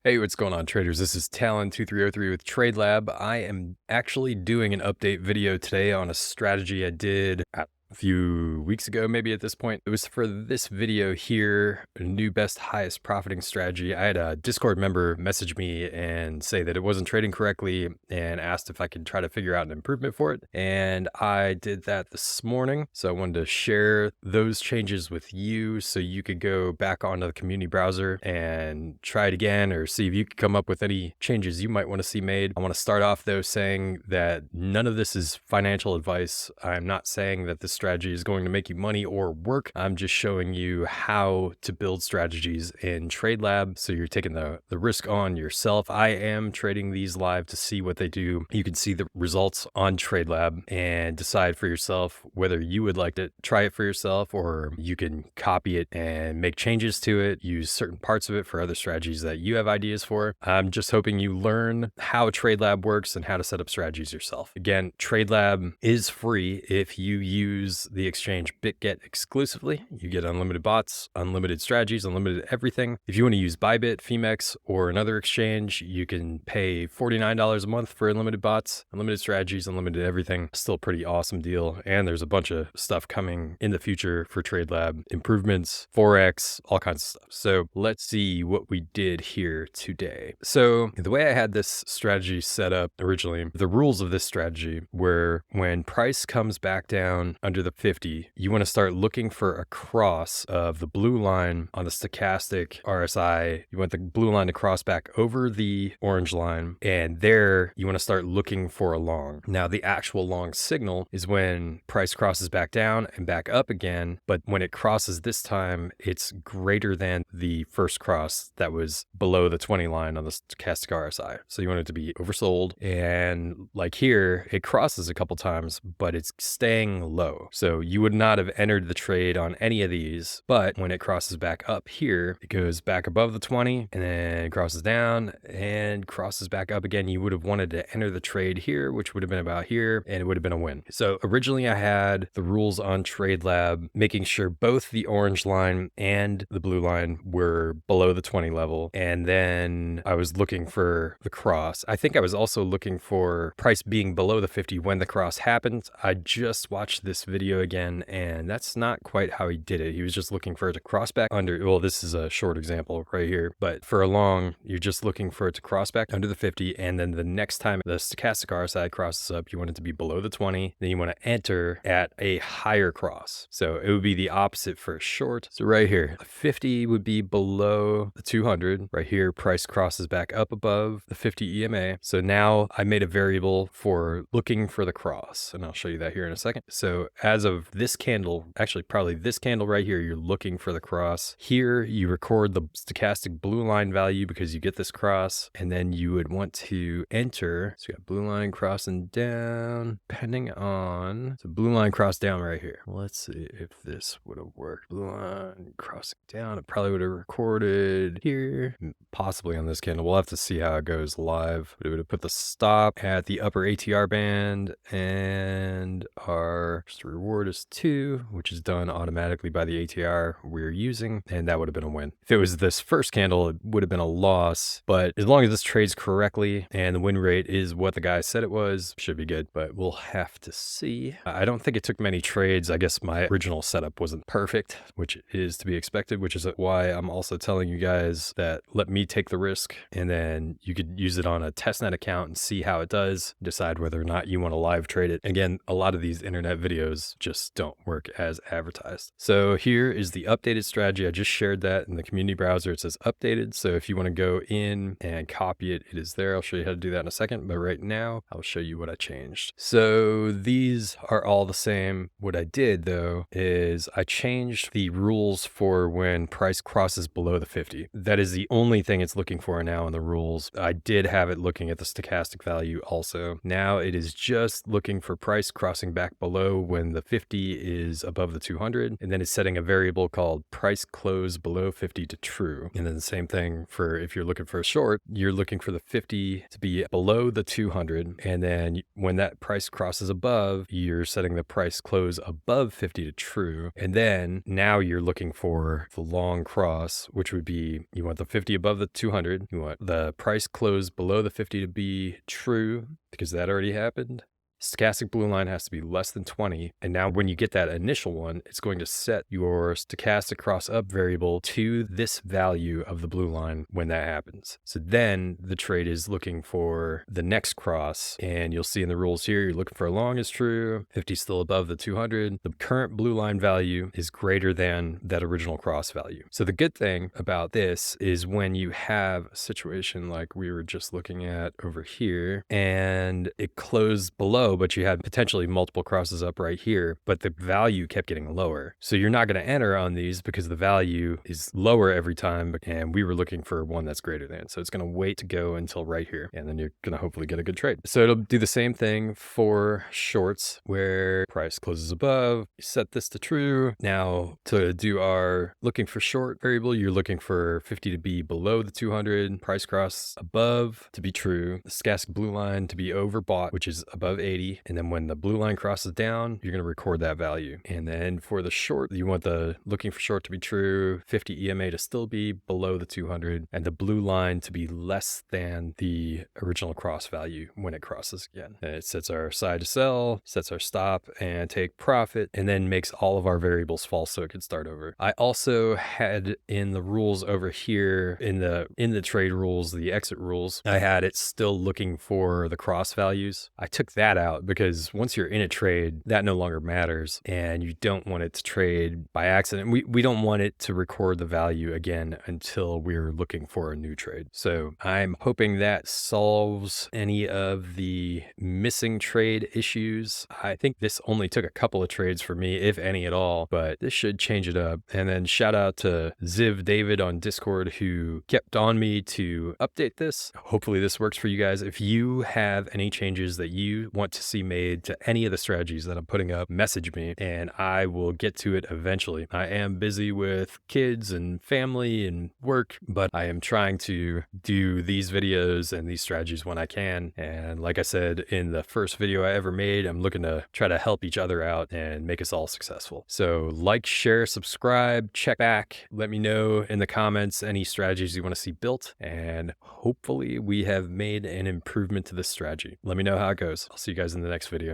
Hey, what's going on, traders? This is Talon2303 with TradeLab. I am actually doing an update video today on a strategy I did a few weeks ago, maybe at this point. It was for this video here, a new best highest profiting strategy. I had a Discord member message me and say that it wasn't trading correctly and asked if I could try to figure out an improvement for it. And I did that this morning. So I wanted to share those changes with you so you could go back onto the community browser and try it again or see if you could come up with any changes you might want to see made. I want to start off though saying that none of this is financial advice. I'm not saying that this strategy is going to make you money or work. I'm just showing you how to build strategies in TradeLab. So you're taking the risk on yourself. I am trading these live to see what they do. You can see the results on TradeLab and decide for yourself whether you would like to try it for yourself, or you can copy it and make changes to it, use certain parts of it for other strategies that you have ideas for. I'm just hoping you learn how TradeLab works and how to set up strategies yourself. Again, TradeLab is free if you use the exchange BitGet exclusively. You get unlimited bots, unlimited strategies, unlimited everything. If you want to use Bybit, Femex, or another exchange, you can pay $49 a month for unlimited bots, unlimited strategies, unlimited everything. Still a pretty awesome deal. And there's a bunch of stuff coming in the future for TradeLab, improvements, Forex, all kinds of stuff. So let's see what we did here today. So the way I had this strategy set up originally, the rules of this strategy were when price comes back down under the 50, you want to start looking for a cross of the blue line on the stochastic RSI. You want the blue line to cross back over the orange line, and there you want to start looking for a long. Now, the actual long signal is when price crosses back down and back up again, but when it crosses this time, it's greater than the first cross that was below the 20 line on the stochastic RSI. So you want it to be oversold, and like here, it crosses a couple times, but it's staying low. So you would not have entered the trade on any of these, but when it crosses back up here, it goes back above the 20 and then crosses down and crosses back up again. You would have wanted to enter the trade here, which would have been about here, and it would have been a win. So originally I had the rules on TradeLab making sure both the orange line and the blue line were below the 20 level. And then I was looking for the cross. I think I was also looking for price being below the 50 when the cross happened. I just watched this video again, and that's not quite how he did it. He was just looking for it to cross back under, well, this is a short example right here, but for a long, you're just looking for it to cross back under the 50, and then the next time the stochastic RSI crosses up, you want it to be below the 20, then you want to enter at a higher cross. So it would be the opposite for a short. So right here, the 50 would be below the 200. Right here, price crosses back up above the 50 EMA. So now I made a variable for looking for the cross, and I'll show you that here in a second. So as of this candle, actually probably this candle right here, you're looking for the cross. Here you record the stochastic blue line value because you get this cross, and then you would want to enter. So you got blue line crossing down, depending on, so blue line crossed down right here. Let's see if this would have worked. Blue line crossing down, it probably would have recorded here, possibly on this candle. We'll have to see how it goes live. But it would have put the stop at the upper ATR band, and our reward is 2, which is done automatically by the ATR we're using, and that would have been a win. If it was this first candle, it would have been a loss, but as long as this trades correctly and the win rate is what the guy said it was, should be good, but we'll have to see. I don't think it took many trades. I guess my original setup wasn't perfect, which is to be expected, which is why I'm also telling you guys that let me take the risk, and then you could use it on a testnet account and see how it does, decide whether or not you want to live trade it. Again, a lot of these internet videos just don't work as advertised. So here is the updated strategy. I just shared that in the community browser. It says updated. So if you want to go in and copy it, it is there. I'll show you how to do that in a second. But right now, I'll show you what I changed. So these are all the same. What I did though is I changed the rules for when price crosses below the 50. That is the only thing it's looking for now in the rules. I did have it looking at the stochastic value also. Now it is just looking for price crossing back below when when the 50 is above the 200, and then it's setting a variable called price close below 50 to true. And then the same thing for if you're looking for a short, you're looking for the 50 to be below the 200. And then when that price crosses above, you're setting the price close above 50 to true. And then now you're looking for the long cross, which would be, you want the 50 above the 200. You want the price close below the 50 to be true because that already happened. Stochastic blue line has to be less than 20. And now when you get that initial one, it's going to set your stochastic cross up variable to this value of the blue line when that happens. So then the trade is looking for the next cross, and you'll see in the rules here, you're looking for a long is true, 50 still above the 200. The current blue line value is greater than that original cross value. So the good thing about this is when you have a situation like we were just looking at over here, and it closed below, but you had potentially multiple crosses up right here, but the value kept getting lower. So you're not going to enter on these because the value is lower every time, and we were looking for one that's greater than. So it's going to wait to go until right here, and then you're going to hopefully get a good trade. So it'll do the same thing for shorts where price closes above, you set this to true. Now to do our looking for short variable, you're looking for 50 to be below the 200, price cross above to be true, the stochastic blue line to be overbought, which is above 80. And then when the blue line crosses down, you're going to record that value. And then for the short, you want the looking for short to be true, 50 EMA to still be below the 200, and the blue line to be less than the original cross value when it crosses again. And it sets our side to sell, sets our stop and take profit, and then makes all of our variables false so it can start over. I also had in the rules over here, in the trade rules, the exit rules, I had it still looking for the cross values. I took that out because once you're in a trade, that no longer matters, and you don't want it to trade by accident. We don't want it to record the value again until we're looking for a new trade. So I'm hoping that solves any of the missing trade issues. I think this only took a couple of trades for me, if any at all, but this should change it up. And then shout out to Ziv David on Discord who kept on me to update this. Hopefully this works for you guys. If you have any changes that you want to see made to any of the strategies that I'm putting up, message me and I will get to it eventually. I am busy with kids and family and work, but I am trying to do these videos and these strategies when I can. And like I said in the first video I ever made, I'm looking to try to help each other out and make us all successful. So like, share, subscribe, check back, let me know in the comments any strategies you want to see built, and hopefully we have made an improvement to this strategy. Let me know how it goes. I'll see you guys in the next video.